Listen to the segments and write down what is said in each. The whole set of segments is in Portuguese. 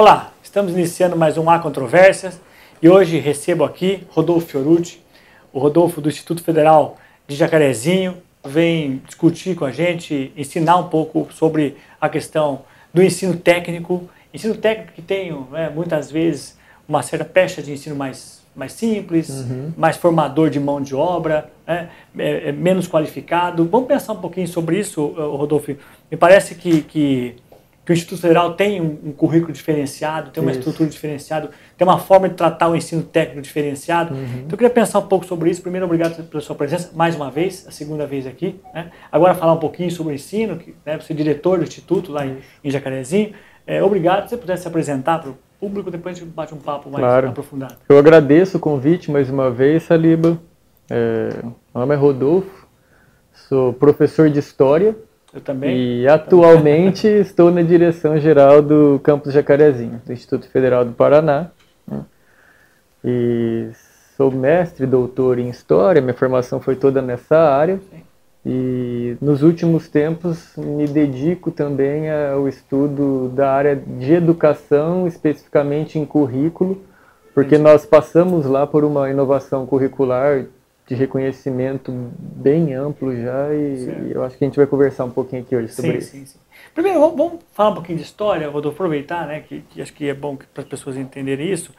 Olá, estamos iniciando mais um Há Controvérsias e hoje recebo aqui Rodolfo Fiorucci, o Rodolfo do Instituto Federal de Jacarezinho, vem discutir com a gente, ensinar um pouco sobre a questão do ensino técnico que tem muitas vezes uma certa pecha de ensino mais simples, mais formador de mão de obra, menos qualificado. Vamos pensar um pouquinho sobre isso, Rodolfo. Me parece que o Instituto Federal tem um currículo diferenciado, tem uma estrutura diferenciada, tem uma forma de tratar o ensino técnico diferenciado. Então eu queria pensar um pouco sobre isso. Primeiro, obrigado pela sua presença, mais uma vez, a segunda vez aqui. Agora falar um pouquinho sobre o ensino, você é diretor do Instituto lá em Jacarezinho. Obrigado, se você pudesse se apresentar para o público, depois a gente bate um papo mais aprofundado. Eu agradeço o convite mais uma vez, Saliba. Meu nome é Rodolfo, sou professor de História. Eu também. E atualmente estou na direção geral do campus Jacarezinho, do Instituto Federal do Paraná. E sou mestre e doutor em História, minha formação foi toda nessa área. Sim. E nos últimos tempos me dedico também ao estudo da área de educação, especificamente em currículo, porque nós passamos lá por uma inovação curricular de reconhecimento bem amplo já, e eu acho que a gente vai conversar um pouquinho aqui hoje sobre isso. Sim. Primeiro, vamos falar um pouquinho de história, vou aproveitar, que acho que é bom para as pessoas entenderem isso.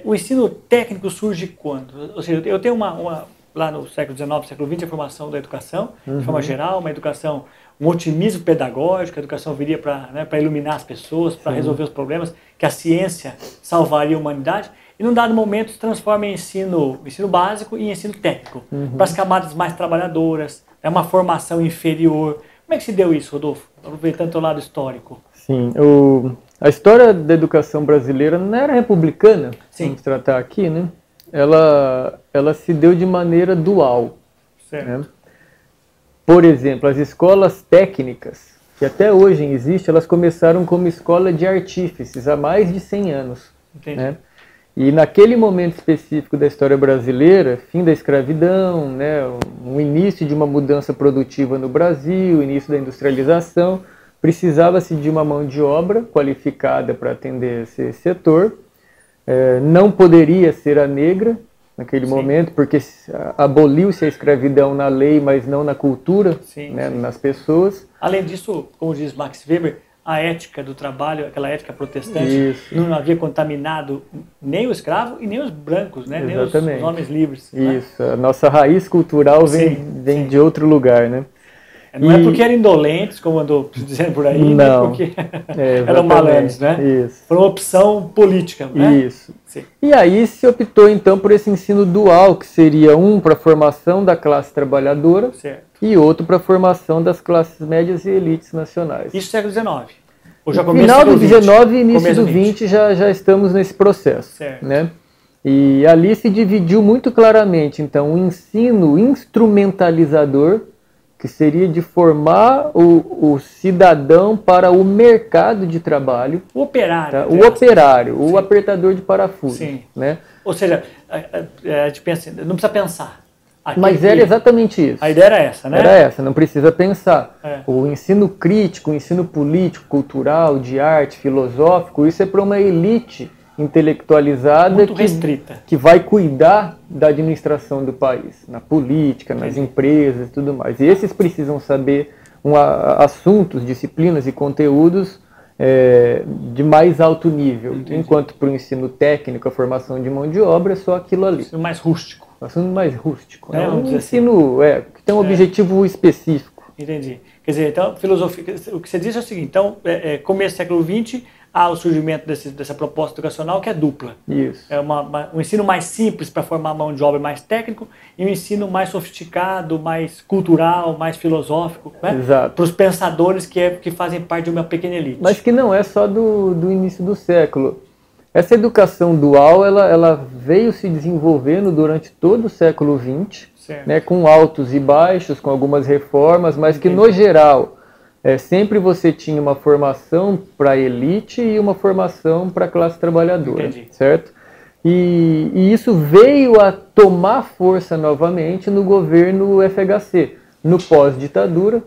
O ensino técnico surge quando? Ou seja, eu tenho lá no século XIX, século XX, a formação da educação, de forma geral, uma educação, um otimismo pedagógico, a educação viria para iluminar as pessoas, para resolver os problemas, que a ciência salvaria a humanidade. E num dado momento se transforma em ensino básico e ensino técnico, para as camadas mais trabalhadoras, uma formação inferior. Como é que se deu isso, Rodolfo? Aproveitando o teu lado histórico. Sim, a história da educação brasileira não era republicana, vamos tratar aqui, né? Ela se deu de maneira dual. Certo. Né? Por exemplo, as escolas técnicas, que até hoje existem, elas começaram como escola de artífices há mais de 100 anos. Entendi. Né? E naquele momento específico da história brasileira, fim da escravidão, um início de uma mudança produtiva no Brasil, início da industrialização, precisava-se de uma mão de obra qualificada para atender esse setor. Não poderia ser a negra naquele momento, porque aboliu-se a escravidão na lei, mas não na cultura, nas pessoas. Além disso, como diz Max Weber, a ética do trabalho, aquela ética protestante, não havia contaminado nem o escravo e nem os brancos, nem os homens livres. Isso, a nossa raiz cultural vem de outro lugar, né? Não é porque eram indolentes, como andou dizendo por aí, não, porque eram malandros, Isso. Foi uma opção política, né? Isso. Sim. E aí se optou então por esse ensino dual, que seria um para a formação da classe trabalhadora, e outro para a formação das classes médias e elites nacionais. Isso no século XIX. Final do XIX e início do XX já estamos nesse processo. Certo. Né? E ali se dividiu muito claramente, então, o ensino instrumentalizador, que seria de formar o cidadão para o mercado de trabalho. O operário. Tá? O operário, o apertador de parafuso. Sim. Né? Ou seja, a gente pensa, não precisa pensar. Mas era exatamente isso. A ideia era essa, né? Era essa, não precisa pensar. O ensino crítico, o ensino político, cultural, de arte, filosófico, isso é para uma elite intelectualizada muito restrita, que vai cuidar da administração do país, na política, nas empresas e tudo mais. E esses precisam saber assuntos, disciplinas e conteúdos de mais alto nível. Entendi. Enquanto para o ensino técnico, a formação de mão de obra é só aquilo ali. Ensino mais rústico. Ensino mais rústico. É um ensino que tem um objetivo específico. Entendi. Quer dizer, então, filosofia, o que você diz é o seguinte, então, começo do século XX, há o surgimento dessa proposta educacional que é dupla. Isso. É um ensino mais simples para formar mão de obra mais técnico e um ensino mais sofisticado, mais cultural, mais filosófico, Exato. Para os pensadores que fazem parte de uma pequena elite. Mas que não é só do início do século. Essa educação dual, ela veio se desenvolvendo durante todo o século XX, com altos e baixos, com algumas reformas, mas que no geral sempre você tinha uma formação para a elite e uma formação para a classe trabalhadora. Entendi. Certo? E isso veio a tomar força novamente no governo FHC, no pós-ditadura,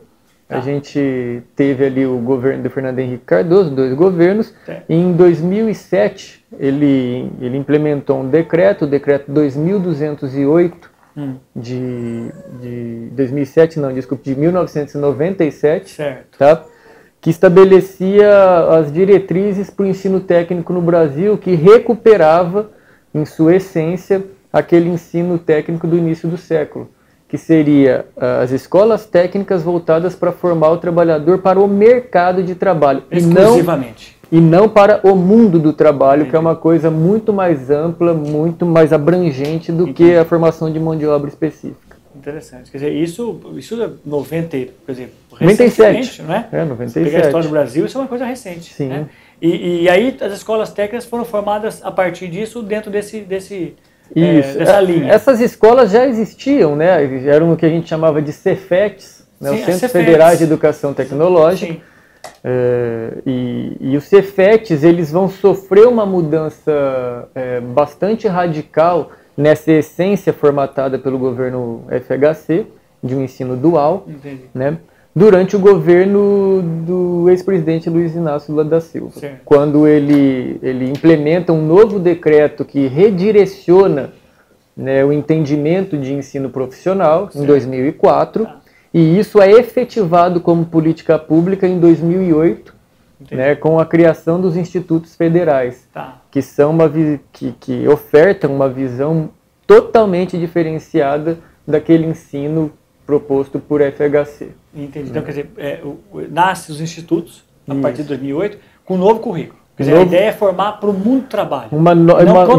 A gente teve ali o governo do Fernando Henrique Cardoso, 2 governos. E em 2007, ele implementou um decreto, o decreto 2208, de 2007, não, desculpe, de 1997, certo. Tá? Que estabelecia as diretrizes para o ensino técnico no Brasil, que recuperava, em sua essência, aquele ensino técnico do início do século, que seria as escolas técnicas voltadas para formar o trabalhador para o mercado de trabalho. Exclusivamente. E não para o mundo do trabalho, que é uma coisa muito mais ampla, muito mais abrangente do que a formação de mão de obra específica. Interessante. Quer dizer, isso é 90, quer dizer, 97, não é? 97. Se pegar a história do Brasil, isso é uma coisa recente. Sim. Né? E aí as escolas técnicas foram formadas a partir disso, dentro dessa linha. Essas escolas já existiam, né? Eram o que a gente chamava de Cefetes, né? Os Centros Federais de Educação Tecnológica. Sim. E os Cefetes, eles vão sofrer uma mudança bastante radical nessa essência formatada pelo governo FHC, de um ensino dual, né? Durante o governo do ex-presidente Luiz Inácio Lula da Silva, certo. Quando ele implementa um novo decreto que redireciona, né, o entendimento de ensino profissional, certo. Em 2004, e isso é efetivado como política pública em 2008, né, com a criação dos institutos federais, que são que ofertam uma visão totalmente diferenciada daquele ensino proposto por FHC. Entendi. Então, quer dizer, nasce os institutos, a partir de 2008, com um novo currículo. Quer dizer, a ideia é formar para o mundo do trabalho,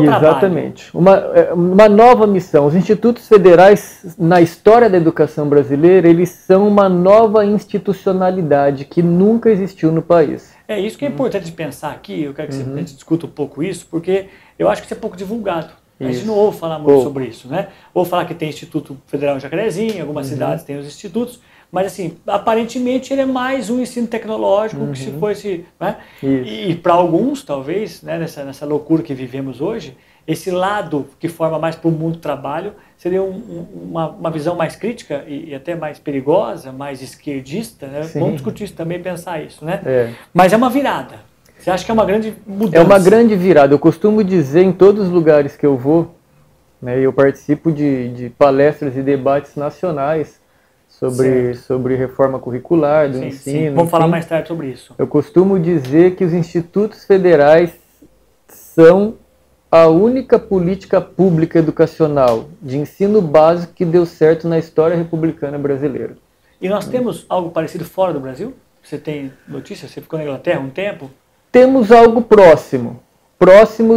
exatamente. Uma nova missão. Os institutos federais, na história da educação brasileira, eles são uma nova institucionalidade que nunca existiu no país. É isso que é importante de pensar aqui, eu quero que a gente discuta um pouco isso, porque eu acho que isso é pouco divulgado. A gente não ouve falar muito sobre isso, né? Ouve falar que tem Instituto Federal em Jacarezinho, em algumas cidades tem os institutos, mas assim, aparentemente ele é mais um ensino tecnológico que se fosse, né? E para alguns, talvez, né, nessa loucura que vivemos hoje, esse lado que forma mais para o mundo do trabalho seria uma visão mais crítica e até mais perigosa, mais esquerdista, né? Vamos discutir isso também, pensar isso, né? Mas é uma virada. Você acha que é uma grande mudança? É uma grande virada. Eu costumo dizer em todos os lugares que eu vou, né, eu participo de palestras e debates nacionais sobre reforma curricular do ensino. Vamos falar mais tarde sobre isso. Eu costumo dizer que os institutos federais são a única política pública educacional de ensino básico que deu certo na história republicana brasileira. E nós temos algo parecido fora do Brasil? Você tem notícia? Você ficou na Inglaterra um tempo? Temos algo próximo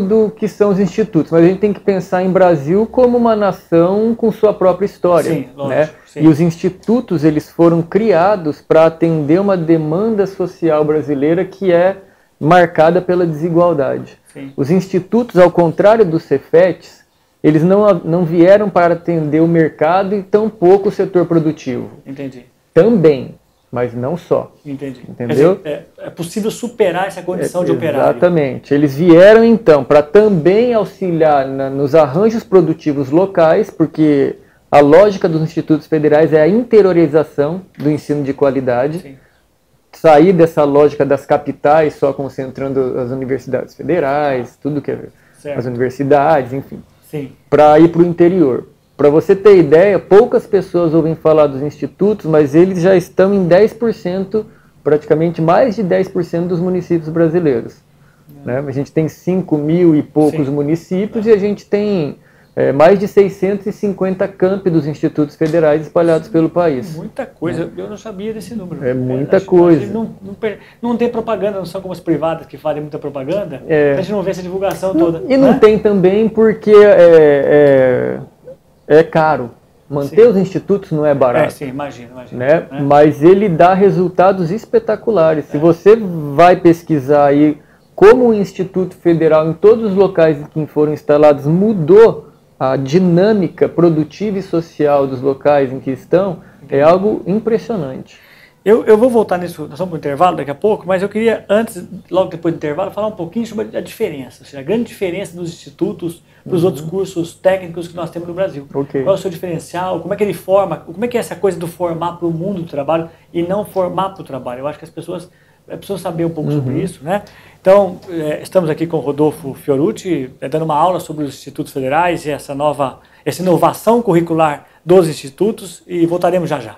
do que são os institutos, mas a gente tem que pensar em Brasil como uma nação com sua própria história. Sim, lógico, né? sim. E os institutos, eles foram criados para atender uma demanda social brasileira que é marcada pela desigualdade. Sim. Os institutos, ao contrário dos Cefetes, eles não vieram para atender o mercado e tampouco o setor produtivo. Entendi. Também. Mas não só. Entendi. Entendeu? Quer dizer, é possível superar essa condição de operário. Exatamente. Eles vieram, então, para também auxiliar nos arranjos produtivos locais, porque a lógica dos institutos federais é a interiorização do ensino de qualidade. Sim. Sair dessa lógica das capitais, só concentrando as universidades federais, tudo que é as universidades, enfim, para ir para o interior. Para você ter ideia, poucas pessoas ouvem falar dos institutos, mas eles já estão em 10%, praticamente mais de 10% dos municípios brasileiros. Né? A gente tem 5 mil e poucos municípios e a gente tem mais de 650 campi dos institutos federais espalhados pelo país. Muita coisa, eu não sabia desse número. É muita coisa. Não tem propaganda, não são como as privadas que fazem muita propaganda, a gente não vê essa divulgação toda. E não tem também porque é caro. Manter os institutos não é barato. Sim, imagino. Né? Mas ele dá resultados espetaculares. Se você vai pesquisar aí como o Instituto Federal, em todos os locais em que foram instalados, mudou a dinâmica produtiva e social dos locais em que estão, é algo impressionante. Eu vou voltar nisso, nós vamos para o intervalo daqui a pouco, mas eu queria, antes, logo depois do intervalo, falar um pouquinho sobre a diferença, ou seja, a grande diferença dos institutos para os outros cursos técnicos que nós temos no Brasil. Okay. Qual é o seu diferencial, como é que ele forma, como é que é essa coisa do formar para o mundo do trabalho e não formar para o trabalho. Eu acho que as pessoas precisam saber um pouco sobre isso, né? Então, estamos aqui com o Rodolfo Fiorucci, dando uma aula sobre os institutos federais e essa inovação curricular dos institutos, e voltaremos já já.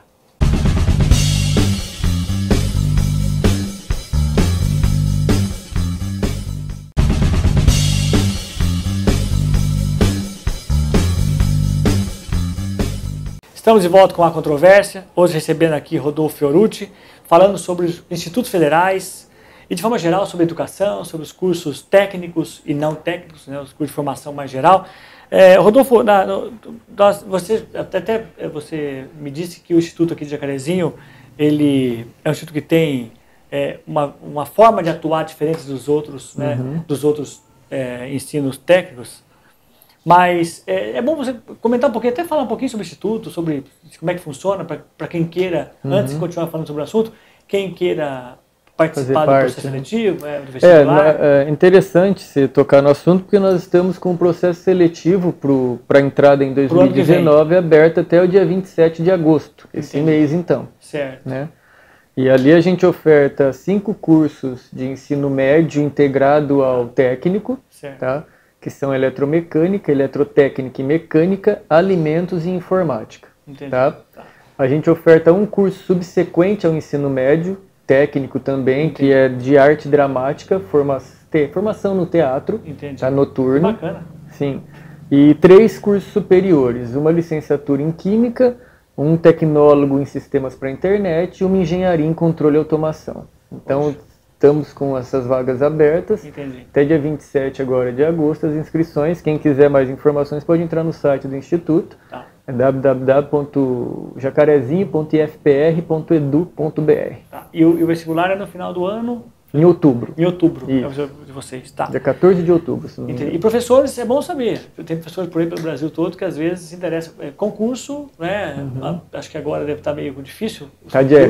Estamos de volta com a controvérsia, hoje recebendo aqui Rodolfo Fiorucci, falando sobre os institutos federais e de forma geral sobre educação, sobre os cursos técnicos e não técnicos, né, os cursos de formação mais geral. Rodolfo, você me disse que o instituto aqui de Jacarezinho, ele é um instituto que tem uma forma de atuar diferente dos outros, né, dos outros ensinos técnicos. Mas é bom você comentar um pouquinho, até falar um pouquinho sobre o Instituto, sobre como é que funciona, para quem queira, antes de continuar falando sobre o assunto, quem queira participar do processo seletivo, do vestibular. É interessante você tocar no assunto, porque nós estamos com um processo seletivo para a entrada em 2019 aberto até o dia 27 de agosto, esse mês então. Certo. Né? E ali a gente oferta 5 cursos de ensino médio integrado ao técnico, certo. Tá? Que são eletromecânica, eletrotécnica e mecânica, alimentos e informática. Entendi. Tá? A gente oferta um curso subsequente ao ensino médio, técnico também, que é de arte dramática, formação no teatro, tá, noturno. Bacana. Sim. E 3 cursos superiores, uma licenciatura em Química, um tecnólogo em Sistemas para Internet e uma engenharia em Controle e Automação. Então, estamos com essas vagas abertas. Entendi. Até dia 27 agora de agosto as inscrições. Quem quiser mais informações pode entrar no site do Instituto. Tá. É www.jacarezinho.ifpr.edu.br. Tá. E o vestibular é no final do ano? Em outubro. Em outubro, Isso. De vocês. Tá. Dia 14 de outubro. E professores, é bom saber. Tem professores por aí pelo Brasil todo que às vezes se interessam. Concurso, né? Acho que agora deve estar meio difícil.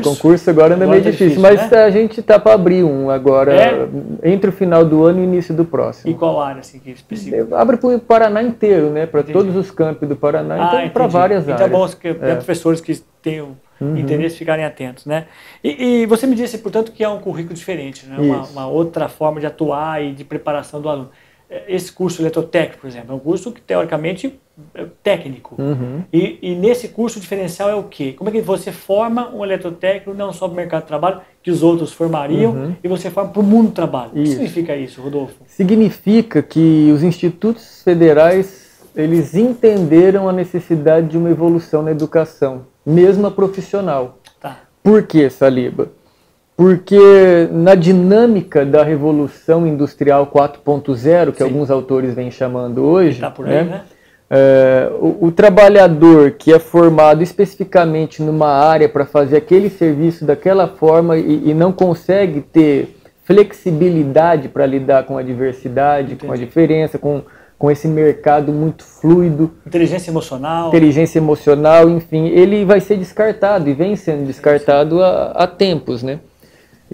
Concurso agora ainda é meio difícil, mas né? A gente está para abrir um agora, entre o final do ano e o início do próximo. E qual área assim, que é específica? Abre para o Paraná inteiro, né? Para todos os campos do Paraná, então para várias áreas. Então é bom que professores que tenham interesse ficarem atentos, né? E você me disse, portanto, que é um currículo diferente, né? Uma outra forma de atuar e de preparação do aluno. Esse curso eletrotécnico, por exemplo, é um curso que teoricamente é técnico. E nesse curso o diferencial é o quê? Como é que você forma um eletrotécnico não só para o mercado de trabalho, que os outros formariam, e você forma para o mundo do trabalho? O que significa isso, Rodolfo? Significa que os institutos federais, eles entenderam a necessidade de uma evolução na educação, mesmo a profissional. Tá. Por que, Saliba? Porque na dinâmica da Revolução Industrial 4.0, que alguns autores vêm chamando hoje, tá por aí, né? O trabalhador que é formado especificamente numa área para fazer aquele serviço daquela forma e não consegue ter flexibilidade para lidar com a diversidade, com a diferença, com esse mercado muito fluido. Inteligência emocional, enfim, ele vai ser descartado e vem sendo descartado há tempos, né?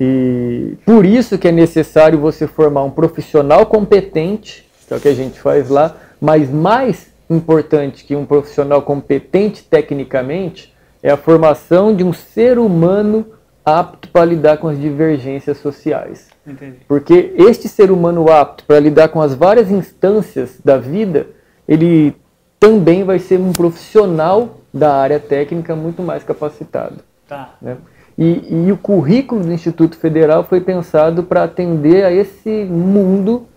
E por isso que é necessário você formar um profissional competente, que é o que a gente faz lá, mas mais importante que um profissional competente tecnicamente é a formação de um ser humano apto para lidar com as divergências sociais. Entendi. Porque este ser humano apto para lidar com as várias instâncias da vida, ele também vai ser um profissional da área técnica muito mais capacitado. Tá. Né? E o currículo do Instituto Federal foi pensado para atender a esse mundo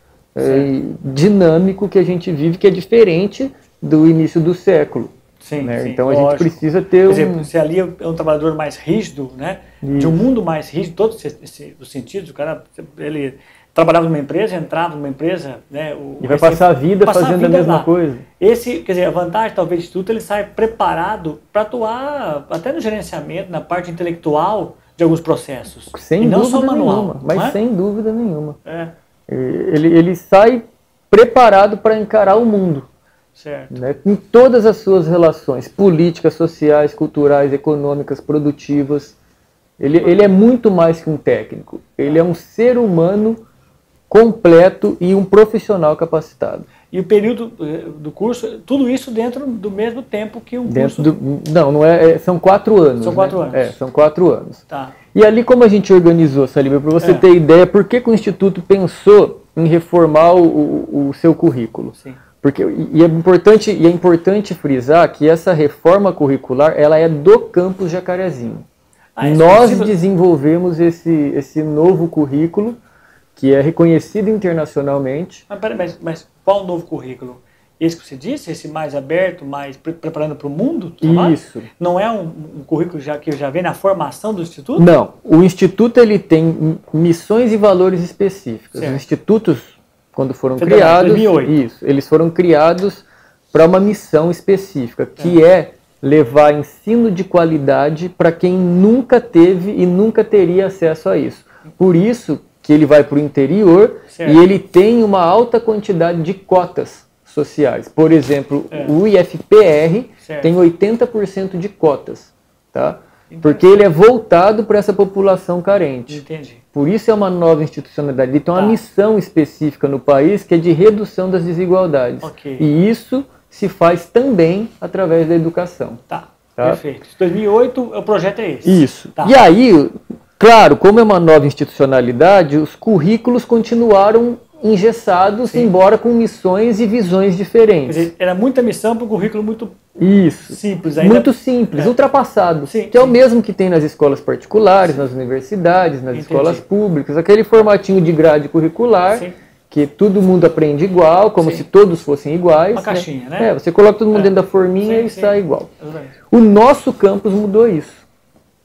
dinâmico que a gente vive, que é diferente do início do século. Sim, né? sim, então a gente precisa ter Quer dizer, se ali é um trabalhador mais rígido, né? De um mundo mais rígido, todos os sentidos, o cara, ele trabalhava numa empresa, entrava numa empresa, né? E vai passar a vida fazendo a mesma coisa. Quer dizer, a vantagem talvez do Instituto, ele sai preparado para atuar até no gerenciamento, na parte intelectual de alguns processos. Sem dúvida não só manual, nenhuma, mas sem dúvida nenhuma. É. Ele sai preparado para encarar o mundo. Certo. Né, em todas as suas relações políticas, sociais, culturais, econômicas, produtivas. Ele é muito mais que um técnico. Ele é um ser humano completo e um profissional capacitado. E o período do curso, tudo isso dentro do mesmo tempo que um curso? Não é, são 4 anos. São 4 anos. São 4 anos. Tá. E ali como a gente organizou, Saliba, para você ter ideia, por que o Instituto pensou em reformar o seu currículo? Sim. Porque, é importante frisar que essa reforma curricular ela é do campus Jacarezinho. Nós desenvolvemos esse novo currículo, que é reconhecido internacionalmente. Mas qual novo currículo? Esse que você disse, esse mais aberto, mais preparando para o mundo? Isso. Não é um currículo que já vem na formação do Instituto? Não. O Instituto ele tem missões e valores específicos. Certo. Os institutos, quando foram Federal, criados, 2008. Eles foram criados para uma missão específica, que é levar ensino de qualidade para quem nunca teve e nunca teria acesso a isso. Por isso que ele vai para o interior e ele tem uma alta quantidade de cotas sociais. Por exemplo, o IFPR tem 80% de cotas, tá? Porque ele é voltado para essa população carente. Entendi. Por isso é uma nova institucionalidade. Ele tem uma missão específica no país que é de redução das desigualdades. Okay. E isso se faz também através da educação. Tá. Perfeito. 2008, o projeto é esse. Isso. E aí, claro, como é uma nova institucionalidade, os currículos continuaram engessados, embora com missões e visões diferentes. Quer dizer, era muita missão para um currículo muito simples. Muito simples, ultrapassado. Que é o mesmo que tem nas escolas particulares, nas universidades, nas escolas públicas. Aquele formatinho de grade curricular, que todo mundo aprende igual, como se todos fossem iguais. Uma caixinha, né? Você coloca todo mundo dentro da forminha e sai igual. O nosso campus mudou isso.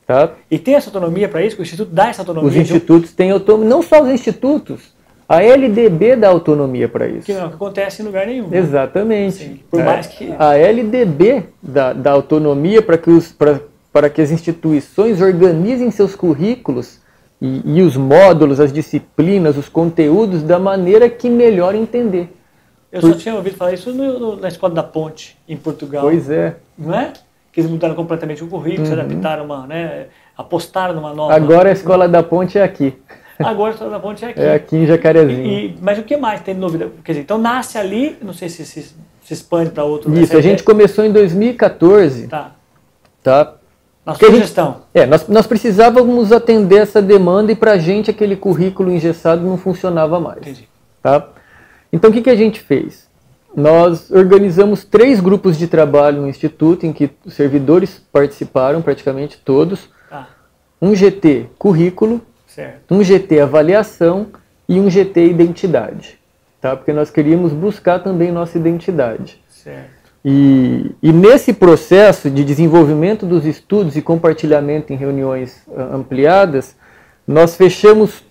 Tá? E tem essa autonomia para isso? O Instituto dá essa autonomia? Os institutos têm autonomia, não só os institutos. A LDB dá autonomia para isso. Que não acontece em lugar nenhum. Exatamente. Sim, por mais que... A LDB dá autonomia para que as instituições organizem seus currículos e os módulos, as disciplinas, os conteúdos da maneira que melhor entender. Eu só tinha ouvido falar isso na Escola da Ponte, em Portugal. Pois é. Não é? Que eles mudaram completamente o currículo, se adaptaram, apostaram numa nova... Agora a Escola da Ponte é aqui. Agora a Escola da Ponte é aqui. É aqui em Jacarezinho. Mas o que mais tem de novidade? Quer dizer, então nasce ali, não sei se se expande para outro... Isso, a gente começou em 2014. Tá? Na sugestão. Nós precisávamos atender essa demanda e para a gente aquele currículo engessado não funcionava mais. Entendi. Tá? Então o que a gente fez? Nós organizamos 3 grupos de trabalho no Instituto em que os servidores participaram, praticamente todos. Um GT currículo, um GT avaliação e um GT identidade. Tá? Porque nós queríamos buscar também nossa identidade. Certo. E nesse processo de desenvolvimento dos estudos e compartilhamento em reuniões ampliadas, nós fechamos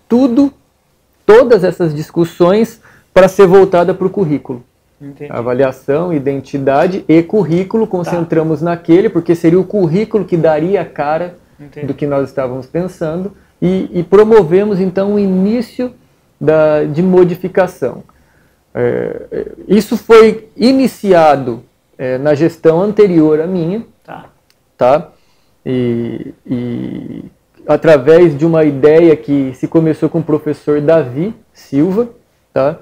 todas essas discussões para ser voltada para o currículo. Entendi. Avaliação, identidade e currículo, concentramos naquele, porque seria o currículo que daria a cara do que nós estávamos pensando, e promovemos então o início de modificação. Isso foi iniciado na gestão anterior à minha, tá? E através de uma ideia que se começou com o professor Davi Silva, tá?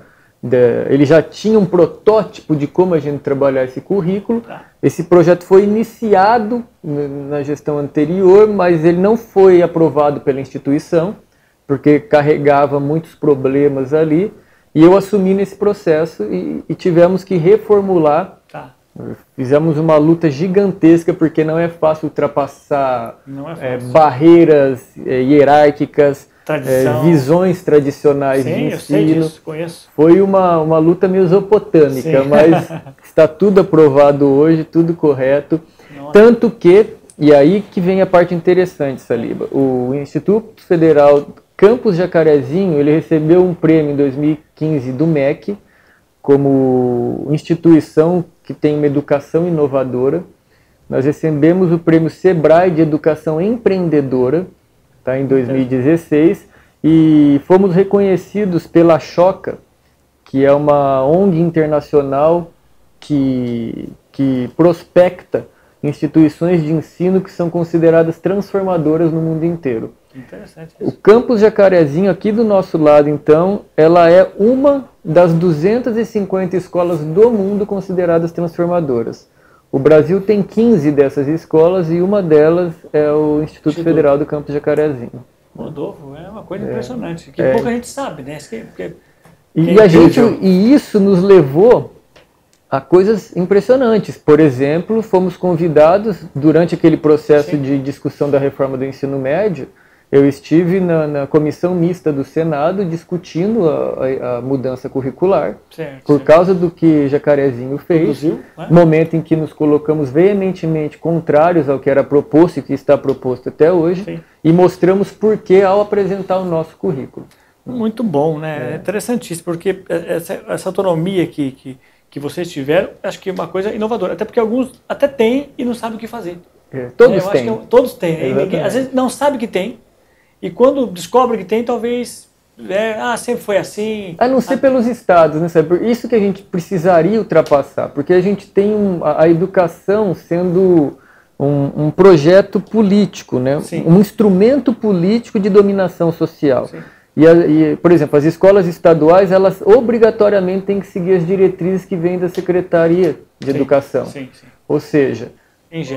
Ele já tinha um protótipo de como a gente trabalhar esse currículo. Esse projeto foi iniciado na gestão anterior, mas ele não foi aprovado pela instituição, porque carregava muitos problemas ali, e eu assumi nesse processo e tivemos que reformular. Fizemos uma luta gigantesca, porque não é fácil ultrapassar barreiras hierárquicas, visões tradicionais de ensino. Eu sei disso, conheço. Foi uma luta mesopotâmica, mas está tudo aprovado hoje, tudo correto. Tanto que, e aí que vem a parte interessante, Saliba, o Instituto Federal Campus Jacarezinho, ele recebeu um prêmio em 2015 do MEC, como instituição que tem uma educação inovadora. Nós recebemos o prêmio Sebrae de Educação Empreendedora, tá, em 2016, e fomos reconhecidos pela Choca, que é uma ONG internacional que prospecta instituições de ensino que são consideradas transformadoras no mundo inteiro. Interessante O isso. campus Jacarezinho, aqui do nosso lado, então, ela é uma das 250 escolas do mundo consideradas transformadoras. O Brasil tem 15 dessas escolas e uma delas é o Instituto Federal do Campus Jacarezinho. Rodolfo, é uma coisa impressionante, que pouca gente sabe, né? E isso nos levou a coisas impressionantes. Por exemplo, fomos convidados, durante aquele processo de discussão da reforma do ensino médio, eu estive na comissão mista do Senado discutindo a mudança curricular, por causa do que Jacarezinho fez, momento em que nos colocamos veementemente contrários ao que era proposto e que está proposto até hoje, e mostramos por que ao apresentar o nosso currículo. Muito bom, né? É interessantíssimo, porque essa autonomia que vocês tiveram, acho que é uma coisa inovadora, até porque alguns até têm e não sabem o que fazer. Todos têm. Todos têm, ninguém, às vezes não sabe que tem, e quando descobre que tem, talvez, sempre foi assim. A não ser pelos estados, né? Isso que a gente precisaria ultrapassar, porque a gente tem a educação sendo um projeto político, né? Um instrumento político de dominação social. Por exemplo, as escolas estaduais, elas obrigatoriamente têm que seguir as diretrizes que vêm da Secretaria de Educação. Ou seja,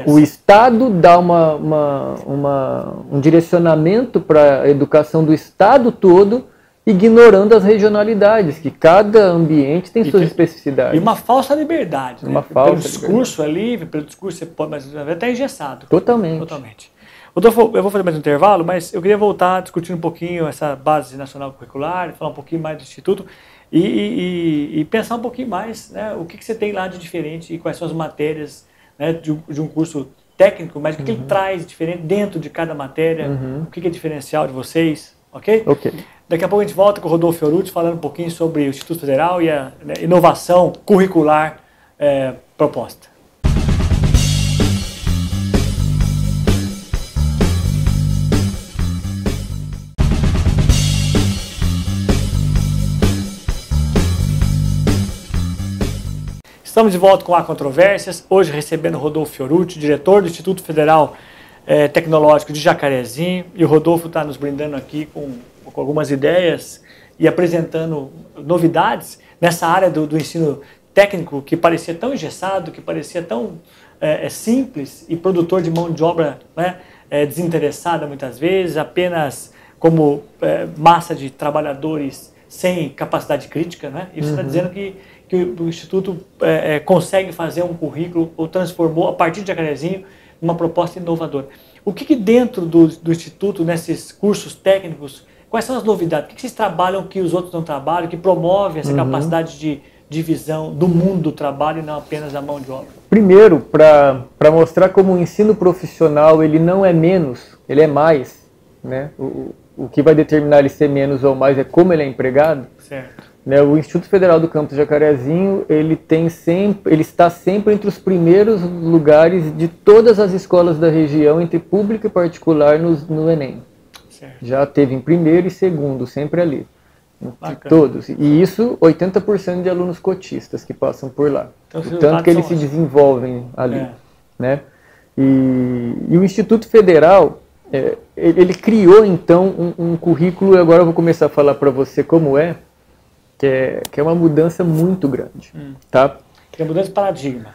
o Estado dá um direcionamento para a educação do Estado todo, ignorando as regionalidades, que cada ambiente tem suas especificidades. E uma falsa liberdade. Né? Pelo discurso é livre, pelo discurso você pode, mas até engessado. Totalmente. Rodolfo, eu vou fazer mais um intervalo, mas eu queria voltar discutindo um pouquinho essa base nacional curricular, falar um pouquinho mais do Instituto e pensar um pouquinho mais, né, o que você tem lá de diferente e quais são as matérias, né, de um curso técnico, mas o que ele traz diferente dentro de cada matéria, o que é diferencial de vocês, ok? Daqui a pouco a gente volta com o Rodolfo Fiorucci falando um pouquinho sobre o Instituto Federal e a inovação curricular proposta. Estamos de volta com Há Controvérsias, hoje recebendo o Rodolfo Fiorucci, diretor do Instituto Federal Tecnológico de Jacarezinho, e o Rodolfo está nos brindando aqui com algumas ideias e apresentando novidades nessa área do ensino técnico que parecia tão engessado, que parecia tão simples e produtor de mão de obra, né, desinteressada muitas vezes, apenas como massa de trabalhadores sem capacidade crítica, né? E você está dizendo que o Instituto consegue fazer um currículo, ou transformou, a partir de Jacarezinho, uma proposta inovadora. O que dentro do Instituto, nesses cursos técnicos, quais são as novidades? O que vocês trabalham que os outros não trabalham, que promove essa capacidade de visão do mundo do trabalho e não apenas da mão de obra? Primeiro, para mostrar como o ensino profissional ele não é menos, ele é mais, né? O que vai determinar ele ser menos ou mais é como ele é empregado. Certo. O Instituto Federal do Campus Jacarezinho, ele está sempre entre os primeiros lugares de todas as escolas da região, entre público e particular, no Enem. Certo. Já teve em primeiro e segundo, sempre ali. Todos. E isso, 80% de alunos cotistas que passam por lá. Então, tanto que eles se desenvolvem ali. Né? E o Instituto Federal, ele criou, então, um currículo, agora eu vou começar a falar para você como que é uma mudança muito grande. Tá? Que é uma mudança de paradigma.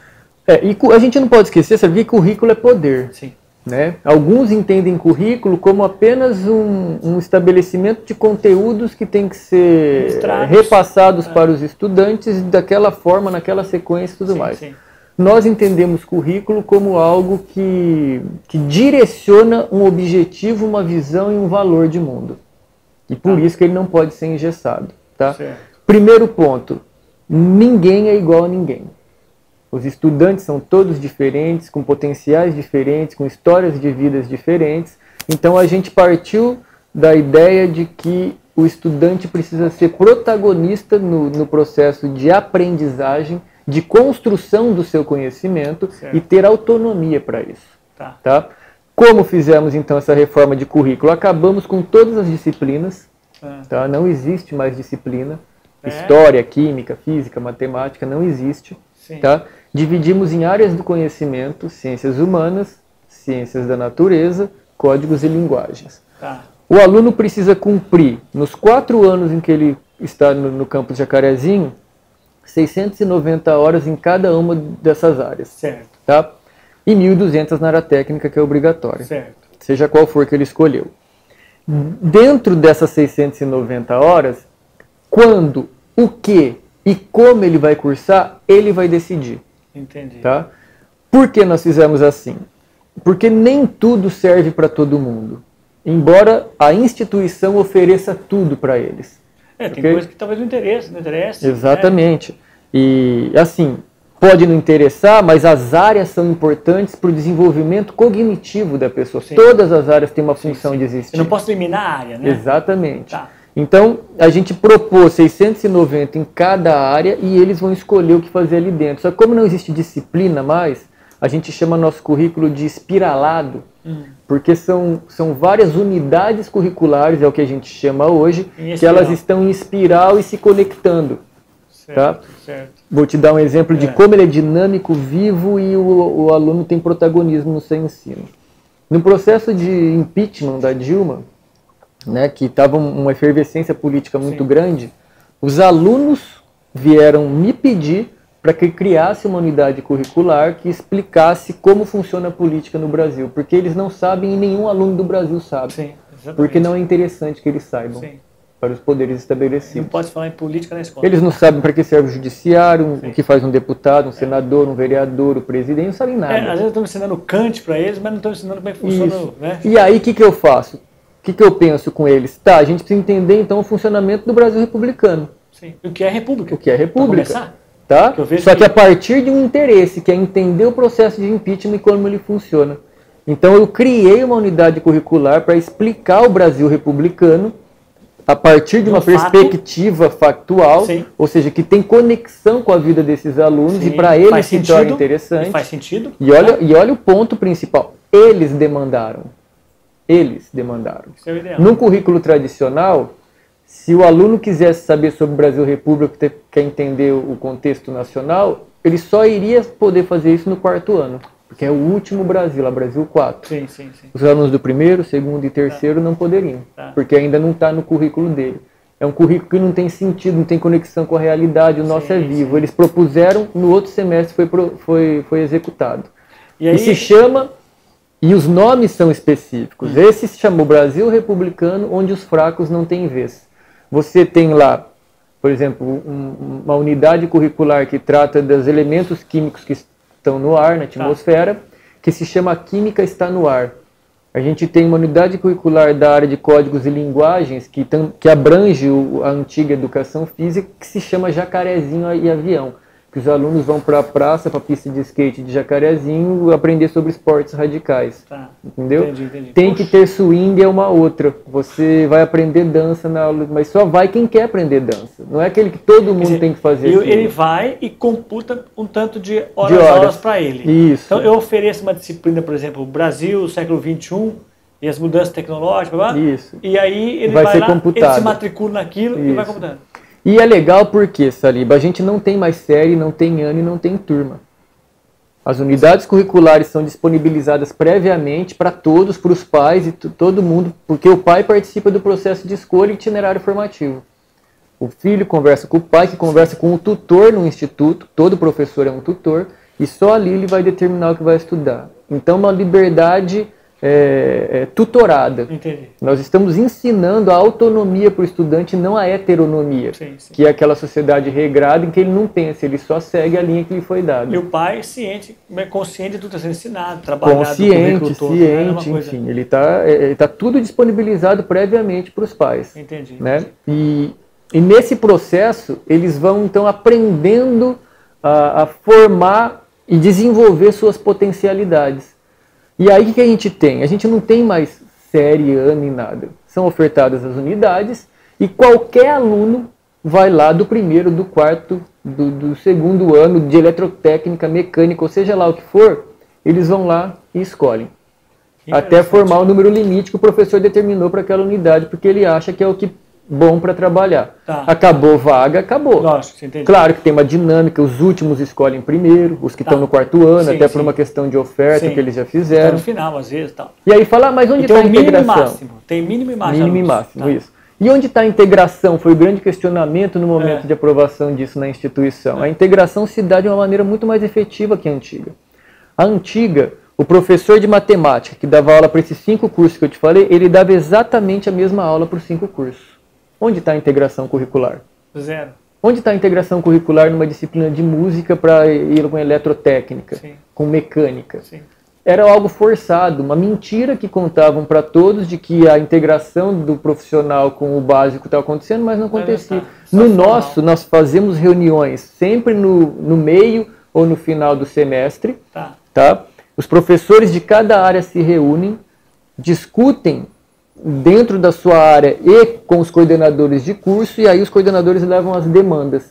E a gente não pode esquecer, sabia que currículo é poder. Sim. Né? Alguns entendem currículo como apenas um estabelecimento de conteúdos que tem que ser repassados para os estudantes daquela forma, naquela sequência e tudo mais. Sim. Nós entendemos currículo como algo que direciona um objetivo, uma visão e um valor de mundo. E por isso que ele não pode ser engessado. Tá? Primeiro ponto, ninguém é igual a ninguém. Os estudantes são todos diferentes, com potenciais diferentes, com histórias de vidas diferentes. Então a gente partiu da ideia de que o estudante precisa ser protagonista no processo de aprendizagem, de construção do seu conhecimento e ter autonomia para isso. Tá? Como fizemos então essa reforma de currículo? Acabamos com todas as disciplinas. Tá? Não existe mais disciplina. História, química, física, matemática, não existe. Tá? dividimos em áreas do conhecimento, ciências humanas, ciências da natureza, códigos e linguagens. Tá. O aluno precisa cumprir, nos 4 anos em que ele está no campus Jacarezinho, 690 horas em cada uma dessas áreas. Certo. Tá? E 1.200 na área técnica, que é obrigatória. Certo. Seja qual for que ele escolheu. Dentro dessas 690 horas, quando, o que e como ele vai cursar, ele vai decidir. Entendi. Tá? Por que nós fizemos assim? Porque nem tudo serve para todo mundo, embora a instituição ofereça tudo para eles. Tem okay? coisa que talvez não interesse. Exatamente. Né? E assim, pode não interessar, mas as áreas são importantes para o desenvolvimento cognitivo da pessoa. Sim. Todas as áreas têm uma função de existir. Eu não posso eliminar a área, né? Exatamente. Tá. Então, a gente propôs 690 em cada área e eles vão escolher o que fazer ali dentro. Só que como não existe disciplina mais, a gente chama nosso currículo de espiralado, porque são várias unidades curriculares, é o que a gente chama hoje, que elas estão em espiral e se conectando. Certo, tá? Certo. Vou te dar um exemplo de como ele é dinâmico, vivo e o aluno tem protagonismo no seu ensino. No processo de impeachment da Dilma, né, que estava uma efervescência política muito grande, os alunos vieram me pedir para que criasse uma unidade curricular que explicasse como funciona a política no Brasil, porque eles não sabem e nenhum aluno do Brasil sabe. Sim, porque não é interessante que eles saibam. Sim. Para os poderes estabelecidos. Não pode falar em política na escola. Eles não sabem para que serve o judiciário, o que faz um deputado, um senador, um vereador, o presidente, não sabem nada. Às vezes estão ensinando Kant para eles, mas não estão ensinando como é que funciona. Né? E aí, o que eu faço? O que eu penso com eles? Tá, a gente precisa entender então o funcionamento do Brasil republicano. Sim. O que é república? O que é república. Pra começar? Tá? Só que a partir de um interesse, que é entender o processo de impeachment e como ele funciona. Então eu criei uma unidade curricular para explicar o Brasil republicano a partir de uma perspectiva factual, ou seja, que tem conexão com a vida desses alunos e para eles se torna interessante. Faz sentido. E olha o ponto principal. Eles demandaram. Eles demandaram. Isso é o ideal. Num currículo tradicional, se o aluno quisesse saber sobre o Brasil República, quer entender o contexto nacional, ele só iria poder fazer isso no 4º ano. Porque é o último Brasil, lá Brasil 4. Sim. Os alunos do 1º, 2º e 3º não poderiam, porque ainda não está no currículo dele. É um currículo que não tem sentido, não tem conexão com a realidade, o nosso é vivo. Eles propuseram, no outro semestre foi executado. E aí... se chama, e os nomes são específicos. Esse se chama o Brasil Republicano, onde os fracos não têm vez. Você tem lá, por exemplo, uma unidade curricular que trata dos elementos químicos que estão no ar, na atmosfera, que se chama Química Está no Ar. A gente tem uma unidade curricular da área de códigos e linguagens que abrange a antiga educação física, que se chama Jacarezinho e Avião. Que os alunos vão para a praça, para a pista de skate de Jacarezinho, aprender sobre esportes radicais. Entendeu? Entendi. Tem que ter swing, é uma outra. Você vai aprender dança na aula, mas só vai quem quer aprender dança. Não é aquele que todo mundo tem que fazer. Ele vai e computa um tanto de horas para ele. Isso. Então eu ofereço uma disciplina, por exemplo, Brasil, século XXI, e as mudanças tecnológicas, Isso. E aí ele vai vai ser lá, computado. ele se matricula naquilo e vai computando. E é legal porque, Saliba, a gente não tem mais série, não tem ano e não tem turma. As unidades curriculares são disponibilizadas previamente para todos, para os pais e todo mundo, porque o pai participa do processo de escolha e itinerário formativo. O filho conversa com o pai, que conversa com o tutor no instituto, todo professor é um tutor, e só ali ele vai determinar o que vai estudar. Então, uma liberdade tutorada. Entendi. Nós estamos ensinando a autonomia para o estudante, não a heteronomia, que é aquela sociedade regrada em que ele não pensa, ele só segue a linha que lhe foi dada. E o pai consciente de tudo que está sendo ensinado, trabalhado, consciente, ciente, enfim, ele tá tudo disponibilizado previamente para os pais. Entendi. Né? E nesse processo, eles vão então aprendendo a formar e desenvolver suas potencialidades. E aí o que a gente tem? A gente não tem mais série, ano e nada. São ofertadas as unidades e qualquer aluno vai lá do 1º, do 4º, do 2º ano de eletrotécnica, mecânica, ou seja lá o que for, eles vão lá e escolhem. Até formar o número limite que o professor determinou para aquela unidade, porque ele acha que é o que bom para trabalhar. Tá. Acabou vaga, acabou. Lógico, você entende. Claro que tem uma dinâmica, os últimos escolhem primeiro, os que estão no quarto ano, Sim, até sim. por uma questão de oferta Sim. que eles já Tá fizeram. no final, às vezes, tal. E aí fala, mas onde Então, está a mínimo e integração? máximo. Tem mínimo e máximo. Mínimo e máximo, Tá. isso. E onde está a integração? Foi o grande questionamento no momento É. de aprovação disso na instituição. A integração se dá de uma maneira muito mais efetiva que a antiga. A antiga, o professor de matemática, que dava aula para esses 5 cursos que eu te falei, ele dava exatamente a mesma aula para os 5 cursos. Onde está a integração curricular? Zero. Onde está a integração curricular numa disciplina de música para ir com eletrotécnica, Sim. com mecânica? Sim. Era algo forçado, uma mentira que contavam para todos de que a integração do profissional com o básico estava acontecendo, mas não acontecia. Só No formal. nosso, nós fazemos reuniões sempre no meio ou no final do semestre, Tá. tá? Os professores de cada área se reúnem, discutem dentro da sua área e com os coordenadores de curso, e aí os coordenadores levam as demandas.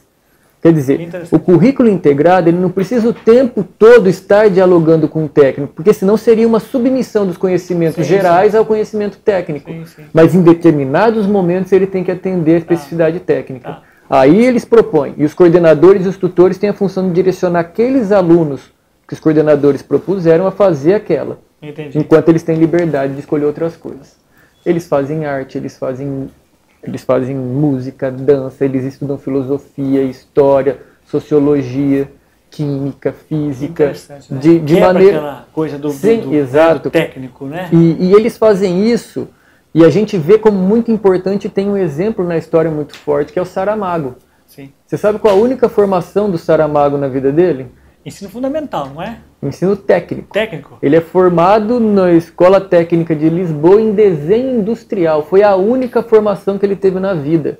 Quer dizer, Interessante. o currículo integrado ele não precisa o tempo todo estar dialogando com o técnico, porque senão seria uma submissão dos conhecimentos Sim, gerais sim. ao conhecimento técnico. Sim, sim. Mas em determinados momentos ele tem que atender a especificidade técnica. Tá. Aí eles propõem, e os coordenadores e os tutores têm a função de direcionar aqueles alunos que os coordenadores propuseram a fazer aquela, Entendi. enquanto eles têm liberdade de escolher outras coisas. Eles fazem arte, eles fazem música, dança, eles estudam filosofia, história, sociologia, química, física, Interessante, né? de Quebra maneira... aquela coisa do exato. do técnico, né? E eles fazem isso, e a gente vê como muito importante, tem um exemplo na história muito forte, que é o Saramago. Sim. Você sabe qual a única formação do Saramago na vida dele? Ensino fundamental, não é? Ensino técnico. Técnico. Ele é formado na Escola Técnica de Lisboa em desenho industrial. Foi a única formação que ele teve na vida.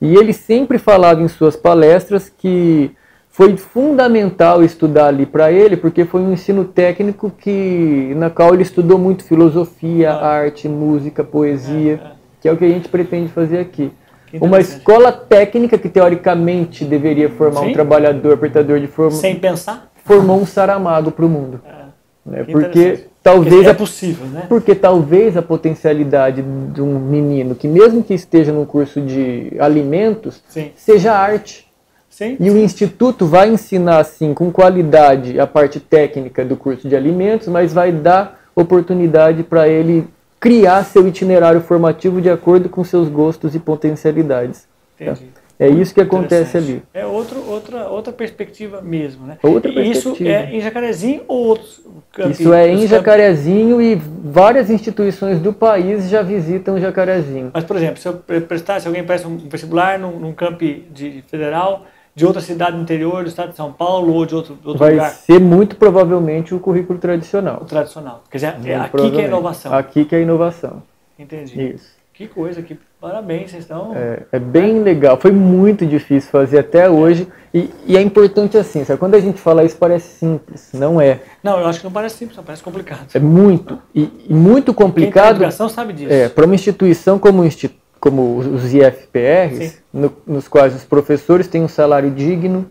E ele sempre falava em suas palestras que foi fundamental estudar ali para ele, porque foi um ensino técnico na qual ele estudou muito filosofia, arte, música, poesia, que é o que a gente pretende fazer aqui. Uma escola técnica que teoricamente deveria formar um trabalhador, apertador de forma, sem pensar, formou um Saramago para o mundo. Né? Porque talvez é possível, né? Porque talvez a potencialidade de um menino que mesmo que esteja num curso de alimentos, Sim. seja arte. Sim. E o Instituto vai ensinar assim com qualidade a parte técnica do curso de alimentos, mas vai dar oportunidade para ele criar seu itinerário formativo de acordo com seus gostos e potencialidades. Entendi. É isso que acontece ali. É outra perspectiva mesmo, né? Outra E isso perspectiva. é em Jacarezinho ou outros campos? Isso é em Jacarezinho e várias instituições do país já visitam Jacarezinho. Mas, por exemplo, se alguém presta um vestibular num camp federal de outra cidade do interior do estado de São Paulo ou de outro vai lugar? Vai ser muito provavelmente o currículo tradicional. O tradicional. Quer dizer, é Muito aqui que é a inovação. Aqui que é a inovação. Entendi. Isso. Que coisa, parabéns, vocês estão... É bem legal, foi muito difícil fazer até hoje, e é importante assim, sabe? Quando a gente fala isso parece simples, não é. Não, eu acho que não parece simples, não parece complicado. É muito, e muito complicado. Quem tem educação sabe disso. Para uma instituição como os IFPRs, nos quais os professores têm um salário digno,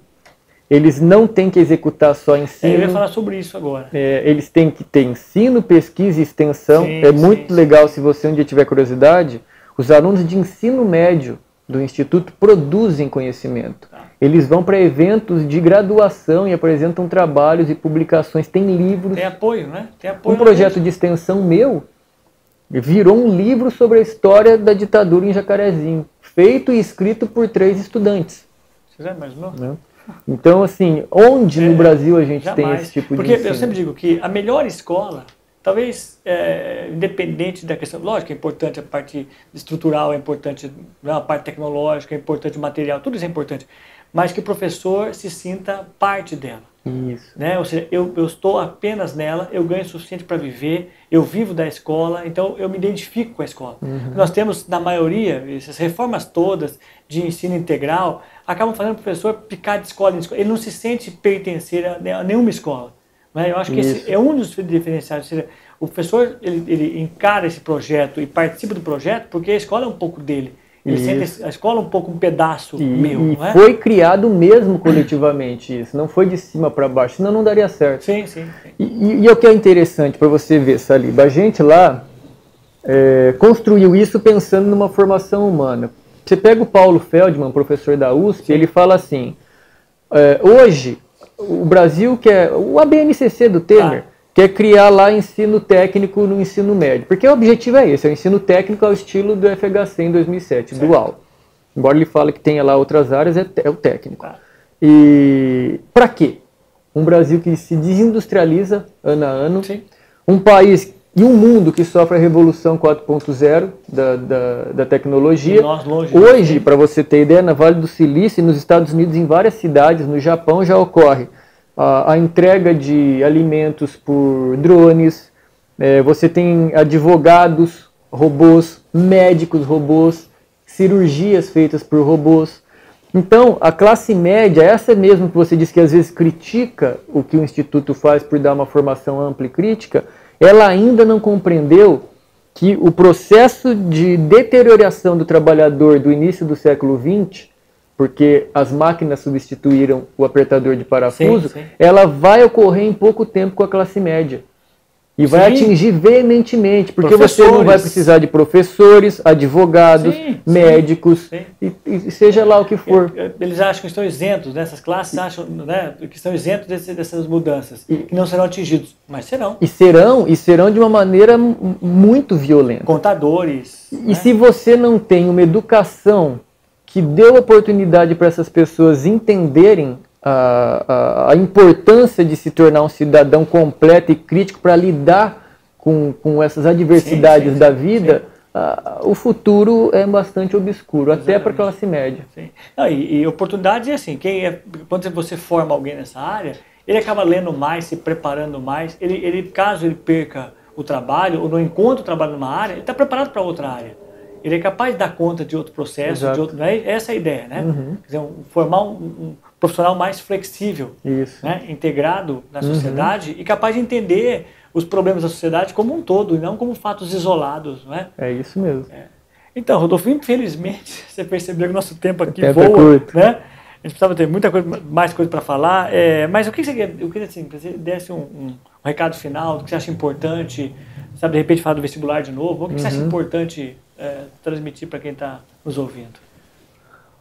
eles não têm que executar só ensino. Eu ia falar sobre isso agora. Eles têm que ter ensino, pesquisa e extensão. Sim, muito legal, se você um dia tiver curiosidade, os alunos de ensino médio do Instituto produzem conhecimento. Eles vão para eventos de graduação e apresentam trabalhos e publicações, tem livros. Tem apoio, né? Tem apoio. Um projeto de extensão meu virou um livro sobre a história da ditadura em Jacarezinho, feito e escrito por 3 estudantes. Você já imaginou? Né? Então, assim, onde no Brasil a gente tem esse tipo de ensino? Porque eu sempre digo que a melhor escola, talvez independente da questão, lógico que é importante a parte estrutural, é importante a parte tecnológica, é importante o material, tudo isso é importante, mas que o professor se sinta parte dela. Isso. Né? Ou seja, eu estou apenas nela, eu ganho o suficiente para viver, eu vivo da escola, então eu me identifico com a escola. Nós temos, na maioria, essas reformas todas de ensino integral, acabam fazendo o professor picar de escola em escola. Ele não se sente pertencer a nenhuma escola. Né? Eu acho que esse é um dos diferenciais. Ou seja, o professor ele encara esse projeto e participa do projeto porque a escola é um pouco dele. Ele sente a escola um pouco um pedaço meu. E não é? foi criado mesmo coletivamente isso, não foi de cima para baixo, senão não daria certo. Sim, sim. E o que é interessante para você ver, Saliba, a gente lá construiu isso pensando numa formação humana. Você pega o Paulo Feldman, professor da USP, sim, ele fala assim, hoje o Brasil quer, o ABNCC do Temer, quer criar lá ensino técnico no ensino médio, porque o objetivo é esse, é o ensino técnico ao estilo do FHC em 2007, certo, dual. Embora ele fale que tenha lá outras áreas, é o técnico. E para quê? Um Brasil que se desindustrializa ano a ano, sim, um país e um mundo que sofre a revolução 4.0 da tecnologia. Hoje, para você ter ideia, na Vale do Silício, nos Estados Unidos, em várias cidades, no Japão já ocorre a entrega de alimentos por drones, você tem advogados robôs, médicos robôs, cirurgias feitas por robôs. Então, a classe média, essa mesmo que você disse que às vezes critica o que o Instituto faz por dar uma formação ampla e crítica, ela ainda não compreendeu que o processo de deterioração do trabalhador do início do século XX, porque as máquinas substituíram o apertador de parafuso, sim, sim, ela vai ocorrer em pouco tempo com a classe média. E vai, sim, atingir veementemente, porque você não vai precisar de professores, advogados, sim, médicos, sim, e seja lá o que for. Eles acham que estão isentos, né? Essas classes acham, né, que estão isentos dessas mudanças, que não serão atingidos, mas serão. E serão de uma maneira muito violenta. Contadores. E né, se você não tem uma educação que dê oportunidade para essas pessoas entenderem a importância de se tornar um cidadão completo e crítico para lidar com essas adversidades, sim, sim, da vida, o futuro é bastante obscuro, exatamente, até para a classe média. Sim. Não, e oportunidade é assim, quando você forma alguém nessa área, ele acaba lendo mais, se preparando mais, caso ele perca o trabalho ou não encontre o trabalho numa área, ele está preparado para outra área. Ele é capaz de dar conta de outro processo, de outro, né? Essa é a ideia, né? Uhum. Quer dizer, formar um profissional mais flexível, né? Integrado na sociedade, uhum, e capaz de entender os problemas da sociedade como um todo, e não como fatos isolados, né? É isso mesmo. Então, Rodolfo, infelizmente, você percebeu que o nosso tempo aqui voa, né? A gente precisava ter mais coisa para falar, mas o que você quer? Eu queria assim, que você desse um recado final, do que você acha importante, sabe, de repente falar do vestibular de novo, o que você acha importante transmitir para quem está nos ouvindo?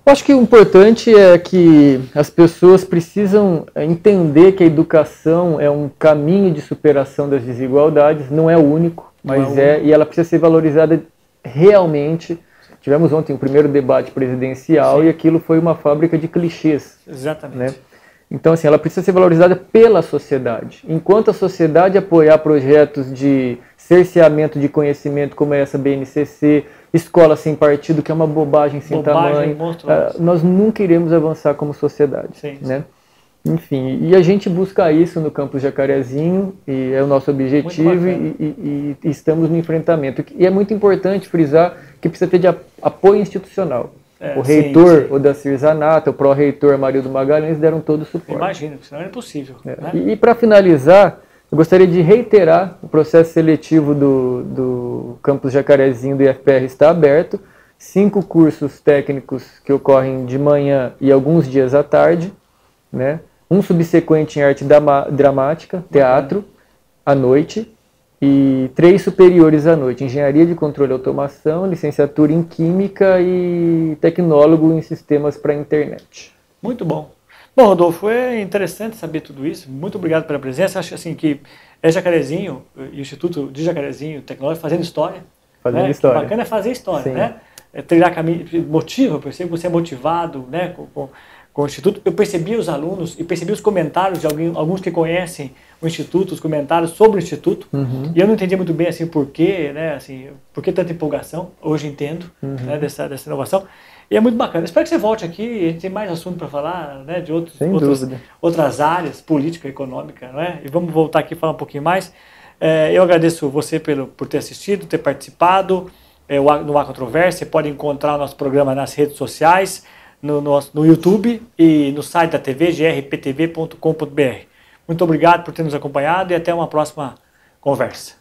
Eu acho que o importante é que as pessoas precisam entender que a educação é um caminho de superação das desigualdades, não é o único, mas e ela precisa ser valorizada realmente. Tivemos ontem o primeiro debate presidencial, sim, e aquilo foi uma fábrica de clichês. Exatamente. Né? Então, assim, ela precisa ser valorizada pela sociedade. Enquanto a sociedade apoiar projetos de cerceamento de conhecimento como essa BNCC, escola sem partido, que é uma bobagem sem tamanho, nós nunca iremos avançar como sociedade. Sim, né? Enfim, e a gente busca isso no campus Jacarezinho, e é o nosso objetivo, e estamos no enfrentamento. E é muito importante frisar que precisa ter de apoio institucional. O reitor, sim, Odacir Zanata, o pró-reitor Amarildo Magalhães deram todo o suporte. Imagina, senão é impossível. Né? E para finalizar, eu gostaria de reiterar: o processo seletivo do campus Jacarezinho do IFPR está aberto, 5 cursos técnicos que ocorrem de manhã e alguns dias à tarde, né? Um subsequente em arte dramática, teatro, à noite, e 3 superiores à noite: engenharia de controle e automação, licenciatura em química e tecnólogo em sistemas para a internet. Muito bom. Bom, Rodolfo, é interessante saber tudo isso. Muito obrigado pela presença. Acho assim que Jacarezinho e o Instituto de Jacarezinho Tecnológico fazendo história. Fazendo história. O bacana é fazer história, sim, né? Trilhar caminho, motiva, eu percebo que você é motivado, né, com o Instituto. Eu percebi os alunos e percebi os comentários de alguns que conhecem o Instituto, os comentários sobre o Instituto, uhum, e eu não entendia muito bem assim por quê, né, assim, por que tanta empolgação. Hoje entendo, uhum, né, dessa inovação. E é muito bacana. Espero que você volte aqui, a gente tem mais assunto para falar, né, de outras áreas, política, econômica, né? E vamos voltar aqui e falar um pouquinho mais. Eu agradeço você por ter assistido, ter participado no A Controvérsia. Você pode encontrar o nosso programa nas redes sociais, no YouTube e no site da TV, grptv.com.br. Muito obrigado por ter nos acompanhado e até uma próxima conversa.